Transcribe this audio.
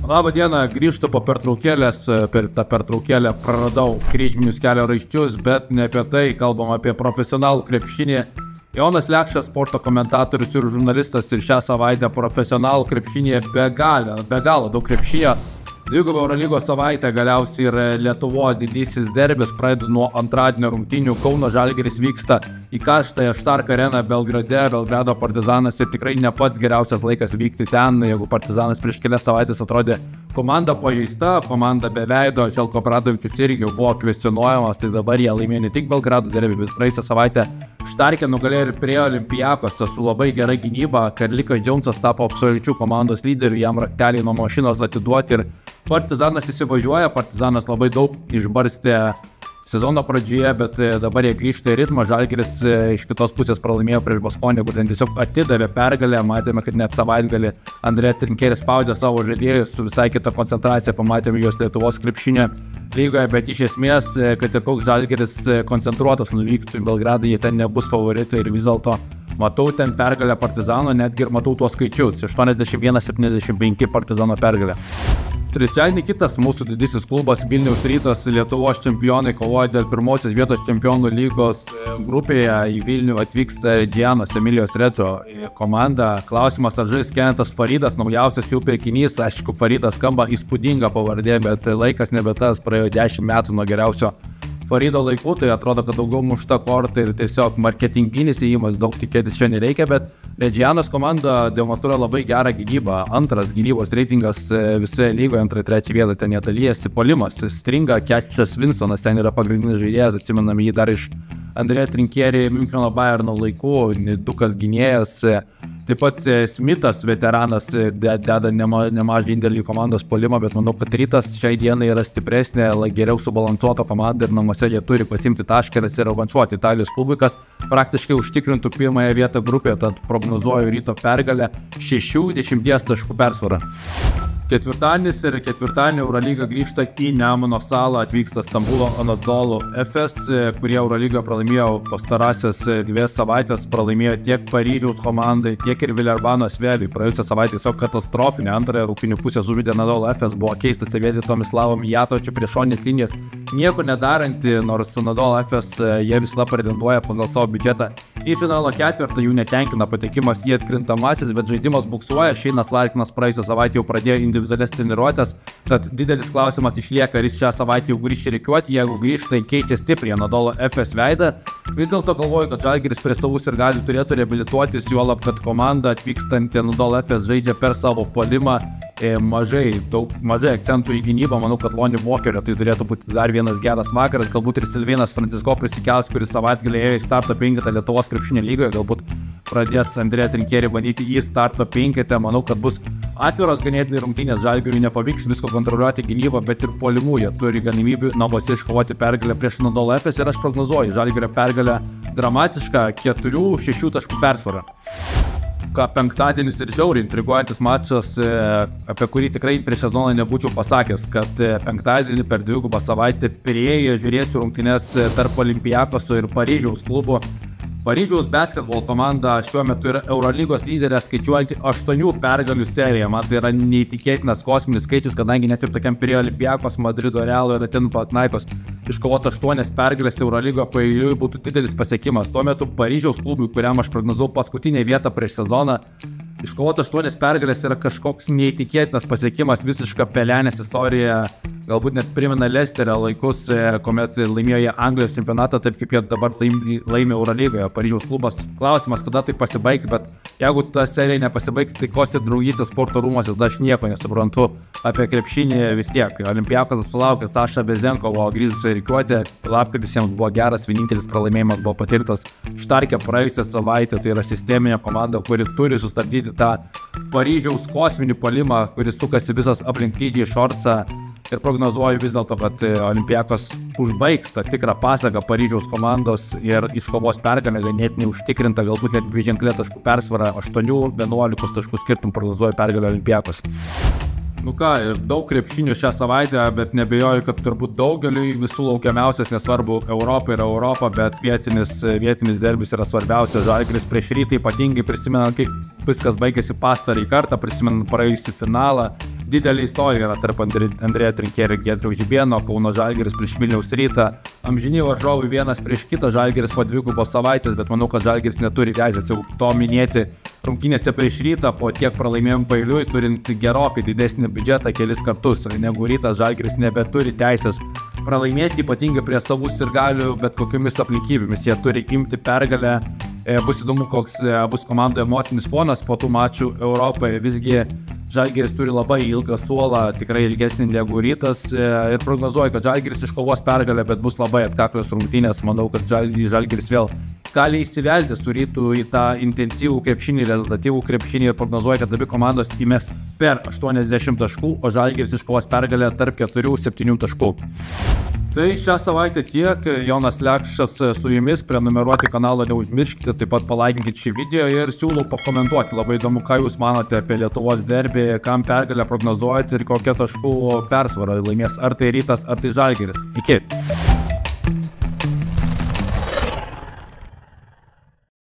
Labą dieną, grįžtu po pertraukėlės, per tą pertraukėlę praradau kryžminius kelio raiščius, bet ne apie tai, kalbam apie profesionalų krepšinį. Jonas Lekšas, sporto komentatorius ir žurnalistas, ir šią savaitę profesionalų krepšinėje be galo daug krepšinio. Dvigubo Eurolygos savaitę galiausiai ir Lietuvos didysis derbis pradeda nuo antradienio rungtynių. Kauno Žalgiris vyksta į karštąją Štark areną Belgrade, Belgrado Partizanas, ir tikrai ne pats geriausias laikas vykti ten, jeigu Partizanas prieš kelias savaitės atrodė komanda pažeista, komanda be veido. Želko Obradovičius irgi buvo kvestionuojamas, tai dabar jie laimėjo ne tik Belgrado derbį, bet praėjusią savaitę Štarke nugalėjo ir prie Olympiakos su labai gera gynyba. Karlikas Džonsas tapo absoliučiu komandos lyderiu, jam rakteliai nuo mašinos atiduoti ir Partizanas įsivažiuoja. Partizanas labai daug išbarstė sezono pradžioje, bet dabar jie grįžta į ritmą. Žalgiris iš kitos pusės pralaimėjo prieš Baskonę, kur ten tiesiog atidavė pergalę. Matėme, kad net savaitgalį Andrė Trinkeris spaudė savo žaidėjus su visai kita koncentracija. Pamatėme juos Lietuvos krepšinio lygoje, bet iš esmės, kad ir koks Žalgiris koncentruotas nuvyktų į Belgradą, jie ten nebus favoritai ir vis dėlto matau ten pergalę Partizano, netgi ir matau tuos skaičius. 81-75 Partizano pergalė. Trečiadienį kitas mūsų didysis klubas Vilniaus Rytas, Lietuvos čempionai, kovoja dėl pirmosios vietos čempionų lygos grupėje. Į Vilnių atvyksta Džianos Emilijos Redžo komanda. Klausimas, ar žais Kenetas Faridas, naujausias jų pirkinys. Aišku, Faridas skamba įspūdinga pavardė, bet laikas nebe tas, praėjo 10 metų nuo geriausio Farido laikų, tai atrodo, kad daugiau mušta korta ir tiesiog marketinginis įėjimas, daug tikėtis čia nereikia, bet Džianos komanda demonstruoja labai gerą gynybą. Antras gynybos reitingas visoje lygoje, 2-3 vietą ten netalyjasi, puolimas stringa. Kečias Vinsonas ten yra pagrindinis žaidėjas, atsimename jį dar iš Andrė Trinkerį Miuncheno Bayerno laikų, Dukas gynėjas. Taip pat Smithas, veteranas, deda nemažą indėlį į komandos puolimą, bet manau, kad Rytas šiai dienai yra stipresnė, geriau subalansuota komanda ir namuose jie turi pasimti tašką ir atsirevanšuoti. Italijos klubui, kas praktiškai užtikrintų pirmąją vietą grupėje, tad prognozuoju Ryto pergalę 60 taškų persvarą. Ketvirtadienis ir ketvirtadienį Eurolyga grįžta į Nemuno salą, atvyksta Stambulo Anadolu Efes, kurie Eurolyga pralaimėjo pastarąsias 2 savaitės, pralaimėjo tiek Paryžiaus komandai, tiek ir Vilerbano Sveliui. Praėjusią savaitę tiesiog katastrofinė antrąją rungtynių pusę sužaidė Anadolu Efes, buvo keista stebėti Tomislavo Mijatovičių prie šoninės linijos, nieko nedaranti, nors Anadolu Efes jie visada pretenduoja pagal savo biudžetą į finalo ketvirtą, jų netenkina patekimas į atkrintamasis, bet žaidimas buksuoja. Šeinas Larkinas praėjusią savaitę jau pradėjo individualias treniruotės, tad didelis klausimas išlieka, ar jis šią savaitę jau grįžti rikiuoti. Jeigu grįžta, keičia stipriai Anadolu Efes veidą. Vis dėlto galvoju, kad Žalgiris prie savus ir gali turėtų reabilituotis, juolab, kad komanda atvykstanti Anadolu Efes žaidžia per savo puolimą, mažai akcentų į gynybą. Manau, kad Lonnie Walkerio tai turėtų būti dar vienas geras vakaras, galbūt ir Silvinas Francisko prisikels, kuris savaitgalį ėjo į starto 5 Lietuvos krepšinio lygoje, galbūt pradės Andrė Trinkerį bandyti į starto 5. Manau, kad bus atviros ganėtinai rungtynės. Žalgiriui nepavyks visko kontroliuoti gynybą, bet ir puolimų jie turi galimybių namuose iškovoti pergalę prieš Anadolu Efes ir aš prognozuoju Žalgirio pergalę dramatišką 4-6 taškų persvarą. Penktadienis ir žiauriai intriguojantis mačas, apie kurį tikrai prieš sezoną nebūčiau pasakęs, kad penktadienį per dvigubą savaitę Pirėjuje žiūrėsiu rungtynes tarp Olympiakoso ir Paryžiaus klubo. Paryžiaus basketbol komanda šiuo metu yra Eurolygos lyderė, skaičiuojanti 8 pergalių seriją. Man tai yra neįtikėtinas kosminis skaičius, kadangi net ir tokiam Pirėjo Olympiakos, Madrido Realo ir Atenų Panathinaikos iškovoti 8 pergalės Eurolygoje paeiliui būtų didelis pasiekimas. Tuo metu Paryžiaus klubui, kuriam aš prognozavau paskutinę vietą prieš sezoną, iškovoti 8 pergalės yra kažkoks neįtikėtinas pasiekimas, visiška pelenės istorija. Galbūt net primena Lesterio laikus, kuomet laimėjo jie Anglijos čempionatą, taip kaip jie dabar laimė Eurolygoje. Paryžiaus klubas. Klausimas, kada tai pasibaigs, bet jeigu ta serija nepasibaigs, tai kos ir draugystės sporto rūmose, aš nieko nesuprantu apie krepšinį vis tiek. Olympiakos sulaukė Saša Bezenkovo grįžusio rikiuotę, lapkritis jiems buvo geras, vienintelis pralaimėjimas buvo patirtas Štarke praėjusią savaitę. Tai yra sisteminė komanda, kuri turi sustabdyti tą Paryžiaus kosminį puolimą, kuris sukasi visas aplink TJ Shortsą. Ir prognozuoju vis dėlto, kad Olympiakos užbaigs tą tikrą pasaką Paryžiaus komandos ir iškovos pergalę ganėtinai užtikrinta, galbūt net 2 ženklė taškų persvara, 8-11 taškų skirtum prognozuoju pergalę Olympiakos. Nu ką, ir daug krepšinių šią savaitę, bet nebejoju, kad turbūt daugeliui visų laukiamiausias, nesvarbu, Europa yra Europa, bet vietinis derbis yra svarbiausias. Žalgiris prieš Rytą, ypatingai prisimenant, kaip viskas baigėsi pastarąjį kartą, prisimenant praėjusį finalą, Didelė istorija yra tarp Andrėjo Trinkėrio ir Giedriaus Žibėno, Kauno Žalgiris prieš Vilniaus Rytą. Amžiniai varžovai vienas prieš kitą, Žalgiris po 2 savaitės, bet manau, kad Žalgiris neturi teisės jau to minėti rungtynėse prieš Rytą, po tiek pralaimėjimų paeiliui, turint gerokai didesnį biudžetą kelis kartus negu Rytas, Žalgiris nebeturi teisės pralaimėti, ypatingai prie savų sirgalių, bet kokiamis aplinkybėmis. Jie turi imti pergalę. Bus įdomu, koks bus komandoje emocinis fonas po tų mačų Europoje. Visgi Žalgiris turi labai ilgą suolą, tikrai ilgesnį negu Rytas, ir prognozuoju, kad Žalgiris iškovos pergalę, bet bus labai atkaklios rungtynės. Manau, kad Žalgiris vėl gali įsivelti su Rytu į tą intensyvų krepšinį, rezultatyvų krepšinį, ir prognozuoju, kad abi komandos įmes per 80 taškų, o Žalgiris iškovos pergalę tarp 4-7 taškų. Tai šią savaitę tiek. Jonas Lekšas su jumis. Prenumeruoti kanalą neužmirškite, taip pat palaikinkite šį video ir siūlau pakomentuoti. Labai įdomu, ką jūs manote apie Lietuvos derbį, kam pergalę prognozuojate ir kokia taškų persvara laimės, ar tai Rytas, ar tai Žalgiris. Iki.